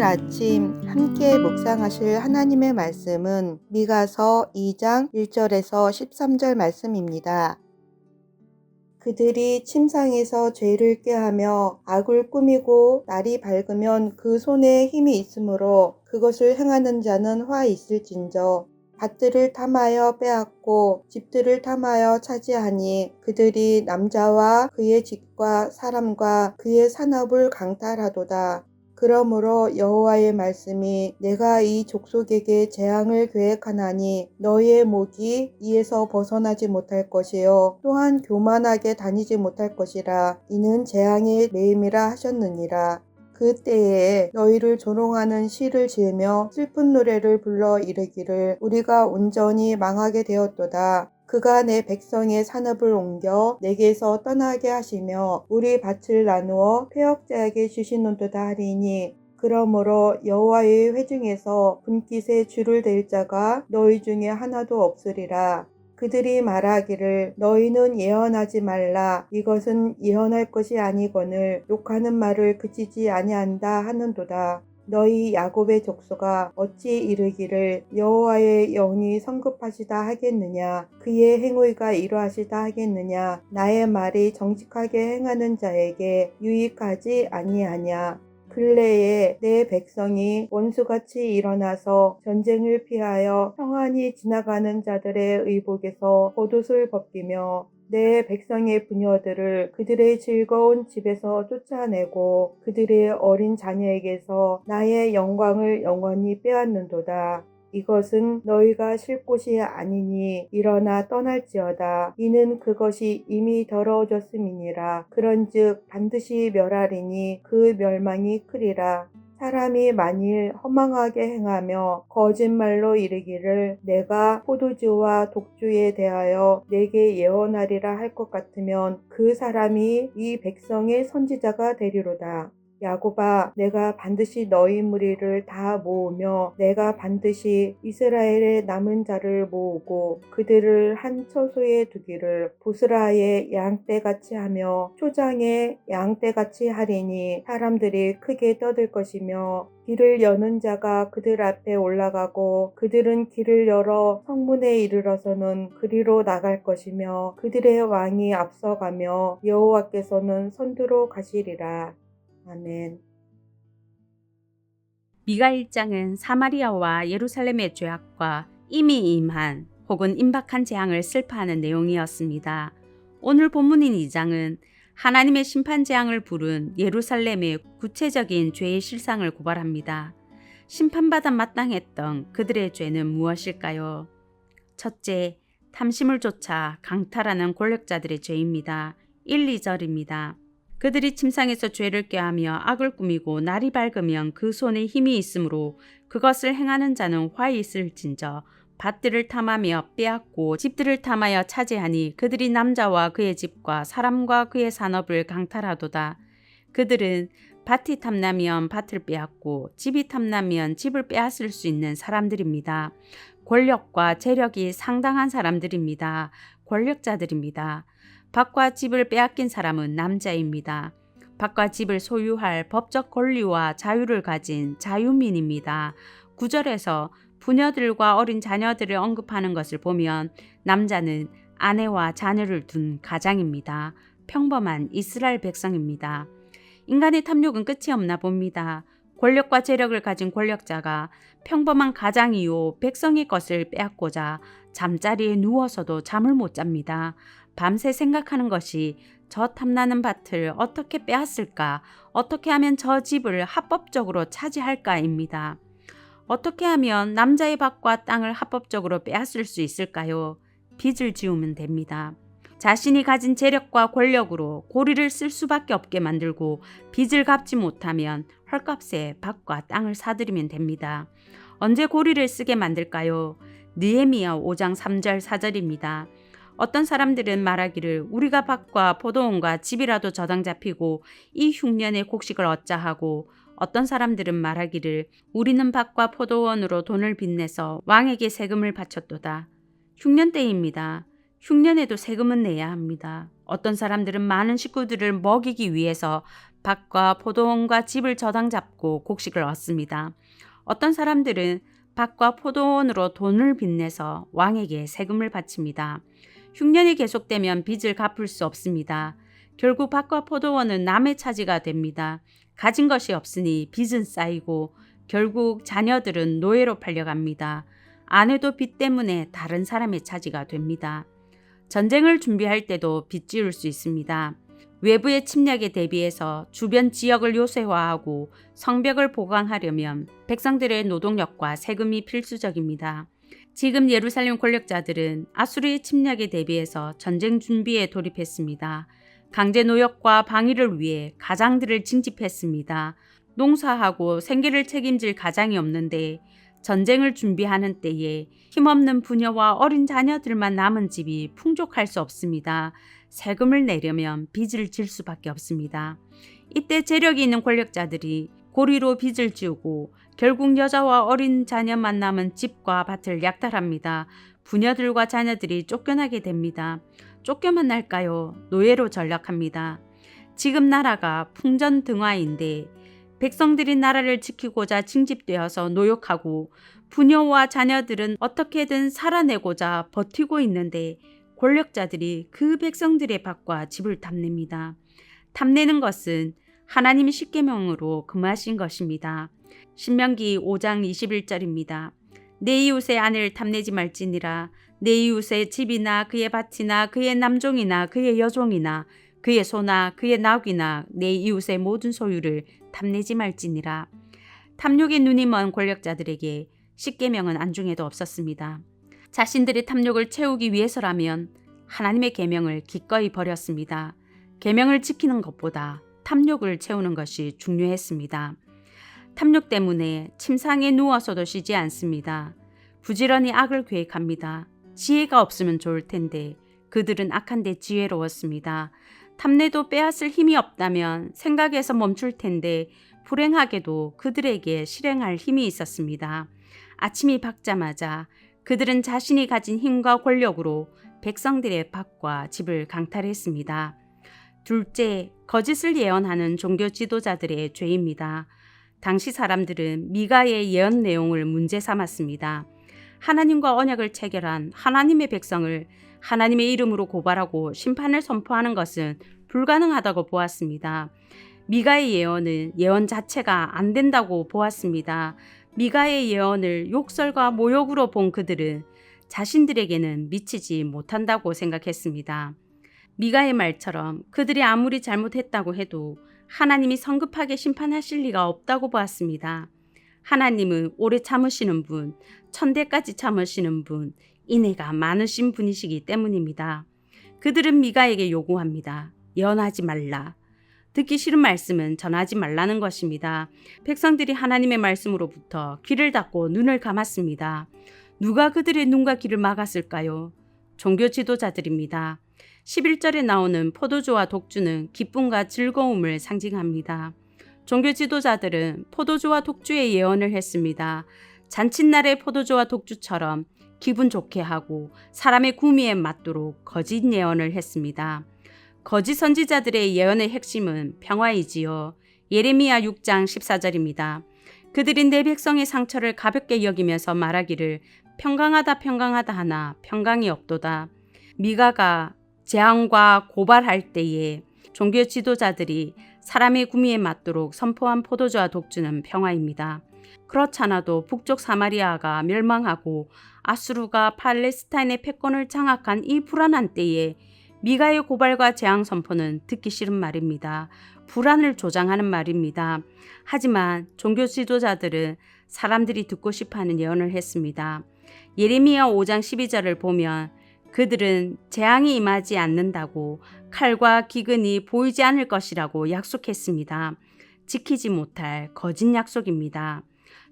오늘 아침 함께 묵상하실 하나님의 말씀은 미가서 2장 1절에서 13절 말씀입니다. 그들이 침상에서 죄를 꾀하며 악을 꾸미고 날이 밝으면 그 손에 힘이 있으므로 그것을 행하는 자는 화 있을진저. 밭들을 탐하여 빼앗고 집들을 탐하여 차지하니 그들이 남자와 그의 집과 사람과 그의 산업을 강탈하도다. 그러므로 여호와의 말씀이 내가 이 족속에게 재앙을 계획하나니 너희의 목이 이에서 벗어나지 못할 것이요 또한 교만하게 다니지 못할 것이라. 이는 재앙의 매임이라 하셨느니라. 그때에 너희를 조롱하는 시를 지으며 슬픈 노래를 불러 이르기를 우리가 온전히 망하게 되었도다. 그가 내 백성의 산업을 옮겨 내게서 떠나게 하시며 우리 밭을 나누어 패역자에게 주시는도다 하리니 그러므로 여호와의 회중에서 분깃에 줄을 댈 자가 너희 중에 하나도 없으리라. 그들이 말하기를 너희는 예언하지 말라. 이것은 예언할 것이 아니거늘 욕하는 말을 그치지 아니한다 하는도다. 너희 야곱의 족속아 어찌 이르기를 여호와의 영이 성급하시다 하겠느냐. 그의 행위가 이러하시다 하겠느냐. 나의 말이 정직하게 행하는 자에게 유익하지 아니하냐. 근래에 내 백성이 원수같이 일어나서 전쟁을 피하여 평안히 지나가는 자들의 의복에서 겉옷을 벗기며 내 백성의 부녀들을 그들의 즐거운 집에서 쫓아내고 그들의 어린 자녀에게서 나의 영광을 영원히 빼앗는도다. 이것은 너희가 쉴 곳이 아니니 일어나 떠날지어다. 이는 그것이 이미 더러워졌음이니라. 그런즉 반드시 멸하리니 그 멸망이 크리라. 사람이 만일 허망하게 행하며 거짓말로 이르기를 내가 포도주와 독주에 대하여 내게 예언하리라 할 것 같으면 그 사람이 이 백성의 선지자가 되리로다. 야곱아, 내가 반드시 너희 무리를 다 모으며 내가 반드시 이스라엘의 남은 자를 모으고 그들을 한 처소에 두기를 보스라의 양떼같이 하며 초장의 양떼같이 하리니 사람들이 크게 떠들 것이며 길을 여는 자가 그들 앞에 올라가고 그들은 길을 열어 성문에 이르러서는 그리로 나갈 것이며 그들의 왕이 앞서가며 여호와께서는 선두로 가시리라. 아멘. 미가 1장은 사마리아와 예루살렘의 죄악과 이미 임한 혹은 임박한 재앙을 슬퍼하는 내용이었습니다. 오늘 본문인 2장은 하나님의 심판 재앙을 부른 예루살렘의 구체적인 죄의 실상을 고발합니다. 심판받아 마땅했던 그들의 죄는 무엇일까요? 첫째, 탐심을 쫓아 강탈하는 권력자들의 죄입니다. 1, 2절입니다. 그들이 침상에서 죄를 꾀하며 악을 꾸미고 날이 밝으면 그 손에 힘이 있으므로 그것을 행하는 자는 화 있을진저. 밭들을 탐하며 빼앗고 집들을 탐하여 차지하니 그들이 남자와 그의 집과 사람과 그의 산업을 강탈하도다. 그들은 밭이 탐나면 밭을 빼앗고 집이 탐나면 집을 빼앗을 수 있는 사람들입니다. 권력과 재력이 상당한 사람들입니다. 권력자들입니다. 밭과 집을 빼앗긴 사람은 남자입니다. 밭과 집을 소유할 법적 권리와 자유를 가진 자유민입니다. 9절에서 부녀들과 어린 자녀들을 언급하는 것을 보면 남자는 아내와 자녀를 둔 가장입니다. 평범한 이스라엘 백성입니다. 인간의 탐욕은 끝이 없나 봅니다. 권력과 재력을 가진 권력자가 평범한 가장이요 백성의 것을 빼앗고자 잠자리에 누워서도 잠을 못 잡니다. 밤새 생각하는 것이 저 탐나는 밭을 어떻게 빼앗을까, 어떻게 하면 저 집을 합법적으로 차지할까입니다. 어떻게 하면 남자의 밭과 땅을 합법적으로 빼앗을 수 있을까요? 빚을 지우면 됩니다. 자신이 가진 재력과 권력으로 고리를 쓸 수밖에 없게 만들고 빚을 갚지 못하면 헐값에 밭과 땅을 사들이면 됩니다. 언제 고리를 쓰게 만들까요? 느헤미야 5장 3절 4절입니다. 어떤 사람들은 말하기를 우리가 밭과 포도원과 집이라도 저당 잡히고 이 흉년의 곡식을 얻자 하고 어떤 사람들은 말하기를 우리는 밭과 포도원으로 돈을 빚내서 왕에게 세금을 바쳤도다. 흉년 때입니다. 흉년에도 세금은 내야 합니다. 어떤 사람들은 많은 식구들을 먹이기 위해서 밭과 포도원과 집을 저당 잡고 곡식을 얻습니다. 어떤 사람들은 밭과 포도원으로 돈을 빚내서 왕에게 세금을 바칩니다. 흉년이 계속되면 빚을 갚을 수 없습니다. 결국 밭과 포도원은 남의 차지가 됩니다. 가진 것이 없으니 빚은 쌓이고 결국 자녀들은 노예로 팔려갑니다. 아내도 빚 때문에 다른 사람의 차지가 됩니다. 전쟁을 준비할 때도 빚지을 수 있습니다. 외부의 침략에 대비해서 주변 지역을 요새화하고 성벽을 보강하려면 백성들의 노동력과 세금이 필수적입니다. 지금 예루살렘 권력자들은 아수르의 침략에 대비해서 전쟁 준비에 돌입했습니다. 강제 노역과 방위를 위해 가장들을 징집했습니다. 농사하고 생계를 책임질 가장이 없는데 전쟁을 준비하는 때에 힘없는 부녀와 어린 자녀들만 남은 집이 풍족할 수 없습니다. 세금을 내려면 빚을 질 수밖에 없습니다. 이때 재력이 있는 권력자들이 고리로 빚을 지우고 결국 여자와 어린 자녀만 남은 집과 밭을 약탈합니다. 부녀들과 자녀들이 쫓겨나게 됩니다. 쫓겨만 날까요? 노예로 전락합니다. 지금 나라가 풍전등화인데 백성들이 나라를 지키고자 징집되어서 노역하고 부녀와 자녀들은 어떻게든 살아내고자 버티고 있는데 권력자들이 그 백성들의 밭과 집을 탐냅니다. 탐내는 것은 하나님의 십계명으로 금하신 것입니다. 신명기 5장 21절입니다. 내 이웃의 아내를 탐내지 말지니라. 내 이웃의 집이나 그의 밭이나 그의 남종이나 그의 여종이나 그의 소나 그의 나귀나 내 이웃의 모든 소유를 탐내지 말지니라. 탐욕의 눈이 먼 권력자들에게 십계명은 안중에도 없었습니다. 자신들의 탐욕을 채우기 위해서라면 하나님의 계명을 기꺼이 버렸습니다. 계명을 지키는 것보다 탐욕을 채우는 것이 중요했습니다. 탐욕 때문에 침상에 누워서도 쉬지 않습니다. 부지런히 악을 계획합니다. 지혜가 없으면 좋을 텐데 그들은 악한데 지혜로웠습니다. 탐내도 빼앗을 힘이 없다면 생각에서 멈출 텐데 불행하게도 그들에게 실행할 힘이 있었습니다. 아침이 밝자마자 그들은 자신이 가진 힘과 권력으로 백성들의 밭과 집을 강탈했습니다. 둘째, 거짓을 예언하는 종교 지도자들의 죄입니다. 당시 사람들은 미가의 예언 내용을 문제 삼았습니다. 하나님과 언약을 체결한 하나님의 백성을 하나님의 이름으로 고발하고 심판을 선포하는 것은 불가능하다고 보았습니다. 미가의 예언은 예언 자체가 안 된다고 보았습니다. 미가의 예언을 욕설과 모욕으로 본 그들은 자신들에게는 미치지 못한다고 생각했습니다. 미가의 말처럼 그들이 아무리 잘못했다고 해도 하나님이 성급하게 심판하실 리가 없다고 보았습니다. 하나님은 오래 참으시는 분, 천대까지 참으시는 분, 인애가 많으신 분이시기 때문입니다. 그들은 미가에게 요구합니다. 예언하지 말라. 듣기 싫은 말씀은 전하지 말라는 것입니다. 백성들이 하나님의 말씀으로부터 귀를 닫고 눈을 감았습니다. 누가 그들의 눈과 귀를 막았을까요? 종교 지도자들입니다. 11절에 나오는 포도주와 독주는 기쁨과 즐거움을 상징합니다. 종교 지도자들은 포도주와 독주의 예언을 했습니다. 잔칫날의 포도주와 독주처럼 기분 좋게 하고 사람의 구미에 맞도록 거짓 예언을 했습니다. 거짓 선지자들의 예언의 핵심은 평화이지요. 예레미야 6장 14절입니다. 그들이 내 백성의 상처를 가볍게 여기면서 말하기를 평강하다 평강하다 하나 평강이 없도다. 미가가 재앙과 고발할 때에 종교 지도자들이 사람의 구미에 맞도록 선포한 포도주와 독주는 평화입니다. 그렇잖아도 북쪽 사마리아가 멸망하고 아수르가 팔레스타인의 패권을 장악한 이 불안한 때에 미가의 고발과 재앙 선포는 듣기 싫은 말입니다. 불안을 조장하는 말입니다. 하지만 종교 지도자들은 사람들이 듣고 싶어하는 예언을 했습니다. 예레미야 5장 12절을 보면 그들은 재앙이 임하지 않는다고 칼과 기근이 보이지 않을 것이라고 약속했습니다. 지키지 못할 거짓 약속입니다.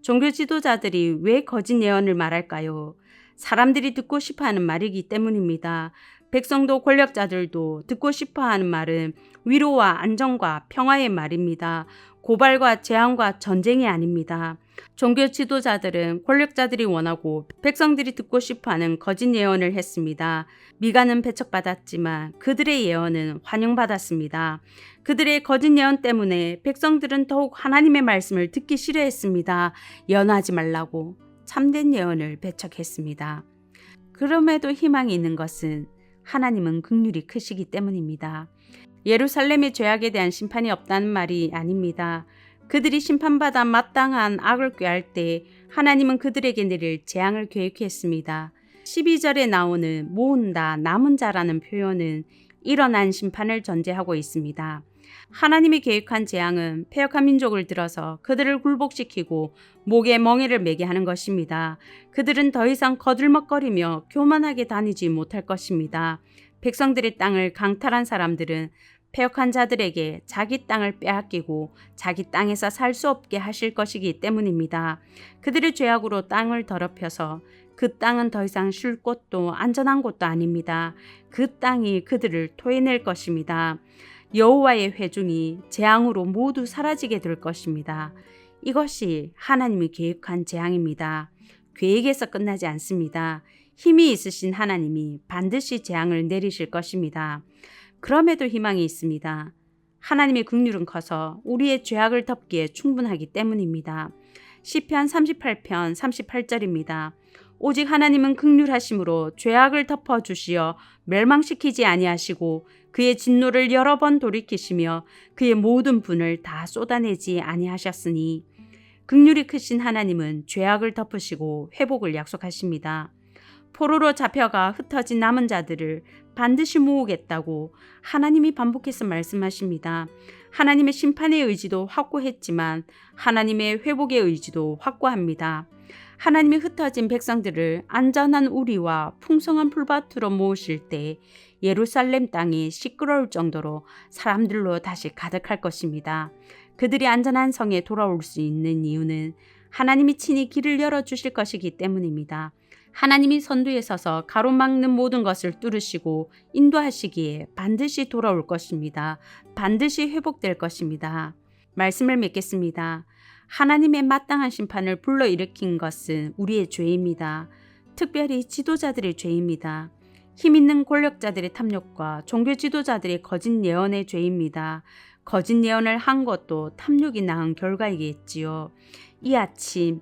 종교 지도자들이 왜 거짓 예언을 말할까요? 사람들이 듣고 싶어하는 말이기 때문입니다. 백성도 권력자들도 듣고 싶어하는 말은 위로와 안정과 평화의 말입니다. 고발과 재앙과 전쟁이 아닙니다. 종교 지도자들은 권력자들이 원하고 백성들이 듣고 싶어하는 거짓 예언을 했습니다. 미가는 배척받았지만 그들의 예언은 환영받았습니다. 그들의 거짓 예언 때문에 백성들은 더욱 하나님의 말씀을 듣기 싫어했습니다. 예언하지 말라고 참된 예언을 배척했습니다. 그럼에도 희망이 있는 것은 하나님은 긍휼이 크시기 때문입니다. 예루살렘의 죄악에 대한 심판이 없다는 말이 아닙니다. 그들이 심판받아 마땅한 악을 꾀할 때 하나님은 그들에게 내릴 재앙을 계획했습니다. 12절에 나오는 모은다, 남은 자라는 표현은 일어난 심판을 전제하고 있습니다. 하나님이 계획한 재앙은 패역한 민족을 들어서 그들을 굴복시키고 목에 멍에를 매게 하는 것입니다. 그들은 더 이상 거들먹거리며 교만하게 다니지 못할 것입니다. 백성들의 땅을 강탈한 사람들은 패역한 자들에게 자기 땅을 빼앗기고 자기 땅에서 살 수 없게 하실 것이기 때문입니다. 그들의 죄악으로 땅을 더럽혀서 그 땅은 더 이상 쉴 곳도 안전한 곳도 아닙니다. 그 땅이 그들을 토해낼 것입니다. 여호와의 회중이 재앙으로 모두 사라지게 될 것입니다. 이것이 하나님이 계획한 재앙입니다. 계획에서 끝나지 않습니다. 힘이 있으신 하나님이 반드시 재앙을 내리실 것입니다. 그럼에도 희망이 있습니다. 하나님의 긍휼은 커서 우리의 죄악을 덮기에 충분하기 때문입니다. 시편 38편 38절입니다. 오직 하나님은 긍휼하심으로 죄악을 덮어주시어 멸망시키지 아니하시고 그의 진노를 여러 번 돌이키시며 그의 모든 분을 다 쏟아내지 아니하셨으니 긍휼이 크신 하나님은 죄악을 덮으시고 회복을 약속하십니다. 포로로 잡혀가 흩어진 남은 자들을 반드시 모으겠다고 하나님이 반복해서 말씀하십니다. 하나님의 심판의 의지도 확고했지만 하나님의 회복의 의지도 확고합니다. 하나님이 흩어진 백성들을 안전한 우리와 풍성한 풀밭으로 모으실 때 예루살렘 땅이 시끄러울 정도로 사람들로 다시 가득할 것입니다. 그들이 안전한 성에 돌아올 수 있는 이유는 하나님이 친히 길을 열어주실 것이기 때문입니다. 하나님이 선두에 서서 가로막는 모든 것을 뚫으시고 인도하시기에 반드시 돌아올 것입니다. 반드시 회복될 것입니다. 말씀을 맺겠습니다. 하나님의 마땅한 심판을 불러일으킨 것은 우리의 죄입니다. 특별히 지도자들의 죄입니다. 힘있는 권력자들의 탐욕과 종교 지도자들의 거짓 예언의 죄입니다. 거짓 예언을 한 것도 탐욕이 낳은 결과이겠지요. 이 아침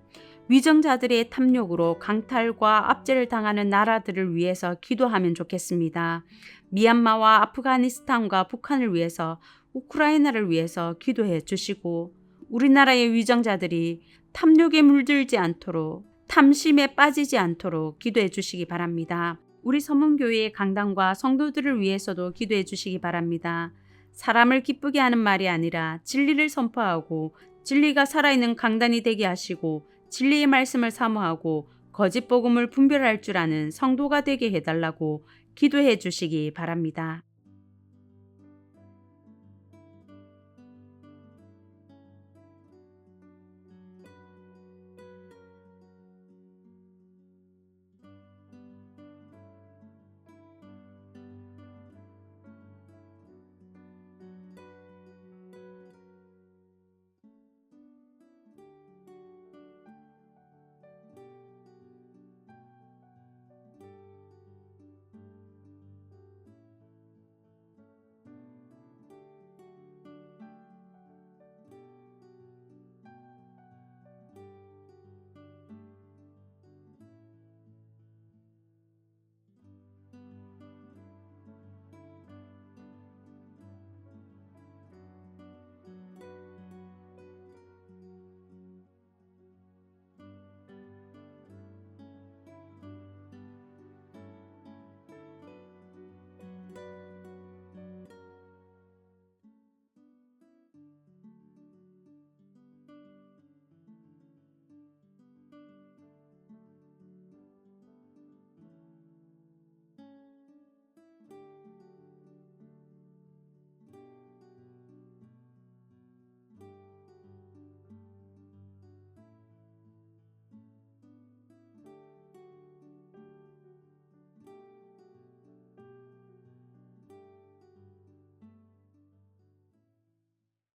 위정자들의 탐욕으로 강탈과 압제를 당하는 나라들을 위해서 기도하면 좋겠습니다. 미얀마와 아프가니스탄과 북한을 위해서 우크라이나를 위해서 기도해 주시고 우리나라의 위정자들이 탐욕에 물들지 않도록 탐심에 빠지지 않도록 기도해 주시기 바랍니다. 우리 서문교회의 강단과 성도들을 위해서도 기도해 주시기 바랍니다. 사람을 기쁘게 하는 말이 아니라 진리를 선포하고 진리가 살아있는 강단이 되게 하시고 진리의 말씀을 사모하고 거짓 복음을 분별할 줄 아는 성도가 되게 해달라고 기도해 주시기 바랍니다.